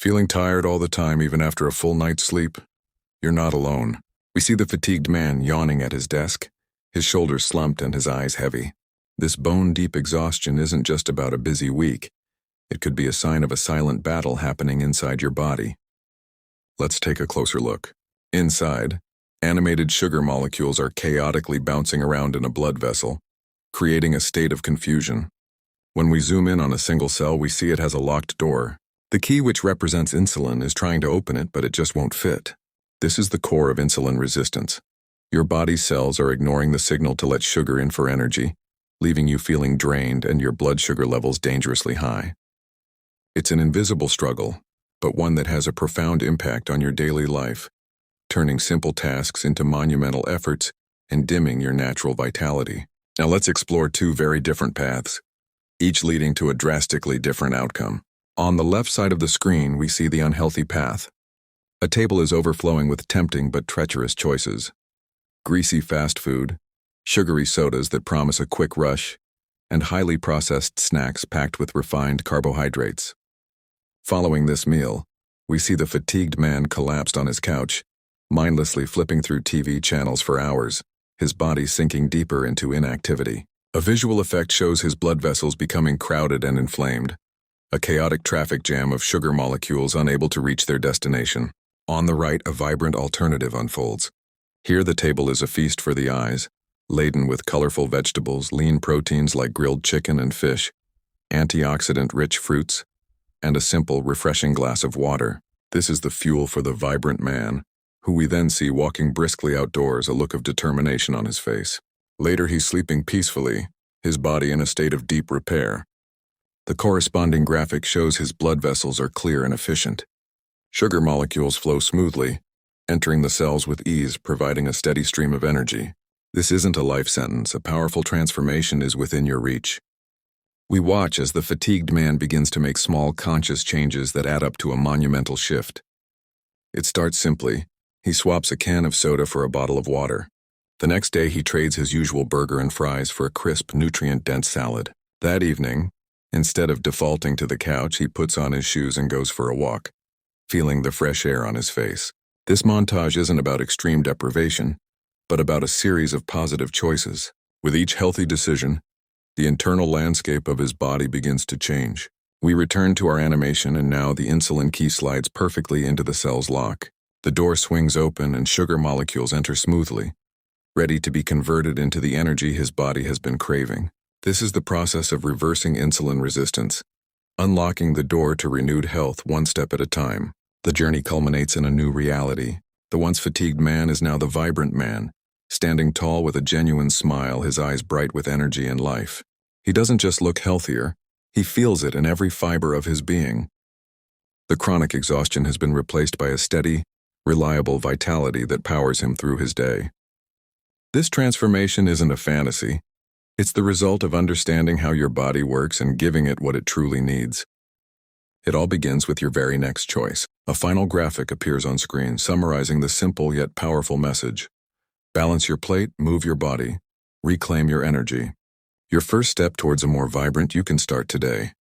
Feeling tired all the time even after a full night's sleep? You're not alone. We see the fatigued man yawning at his desk, his shoulders slumped and his eyes heavy. This bone-deep exhaustion isn't just about a busy week. It could be a sign of a silent battle happening inside your body. Let's take a closer look. Inside, animated sugar molecules are chaotically bouncing around in a blood vessel, creating a state of confusion. When we zoom in on a single cell, we see it has a locked door. The key, which represents insulin, is trying to open it, but it just won't fit. This is the core of insulin resistance. Your body's cells are ignoring the signal to let sugar in for energy, leaving you feeling drained and your blood sugar levels dangerously high. It's an invisible struggle, but one that has a profound impact on your daily life, turning simple tasks into monumental efforts and dimming your natural vitality. Now let's explore two very different paths, each leading to a drastically different outcome. On the left side of the screen, we see the unhealthy path. A table is overflowing with tempting but treacherous choices. Greasy fast food, sugary sodas that promise a quick rush, and highly processed snacks packed with refined carbohydrates. Following this meal, we see the fatigued man collapsed on his couch, mindlessly flipping through TV channels for hours, his body sinking deeper into inactivity. A visual effect shows his blood vessels becoming crowded and inflamed, a chaotic traffic jam of sugar molecules unable to reach their destination. On the right, a vibrant alternative unfolds. Here the table is a feast for the eyes, laden with colorful vegetables, lean proteins like grilled chicken and fish, antioxidant-rich fruits, and a simple, refreshing glass of water. This is the fuel for the vibrant man, who we then see walking briskly outdoors, a look of determination on his face. Later he's sleeping peacefully, his body in a state of deep repair. The corresponding graphic shows his blood vessels are clear and efficient. Sugar molecules flow smoothly, entering the cells with ease, providing a steady stream of energy. This isn't a life sentence. A powerful transformation is within your reach. We watch as the fatigued man begins to make small, conscious changes that add up to a monumental shift. It starts simply. He swaps a can of soda for a bottle of water. The next day, he trades his usual burger and fries for a crisp, nutrient-dense salad. That evening, instead of defaulting to the couch, he puts on his shoes and goes for a walk, feeling the fresh air on his face. This montage isn't about extreme deprivation, but about a series of positive choices. With each healthy decision, the internal landscape of his body begins to change. We return to our animation, and now the insulin key slides perfectly into the cell's lock. The door swings open and sugar molecules enter smoothly, ready to be converted into the energy his body has been craving. This is the process of reversing insulin resistance, unlocking the door to renewed health one step at a time. The journey culminates in a new reality. The once fatigued man is now the vibrant man, standing tall with a genuine smile, his eyes bright with energy and life. He doesn't just look healthier, he feels it in every fiber of his being. The chronic exhaustion has been replaced by a steady, reliable vitality that powers him through his day. This transformation isn't a fantasy. It's the result of understanding how your body works and giving it what it truly needs. It all begins with your very next choice. A final graphic appears on screen, summarizing the simple yet powerful message. Balance your plate, move your body, reclaim your energy. Your first step towards a more vibrant you can start today.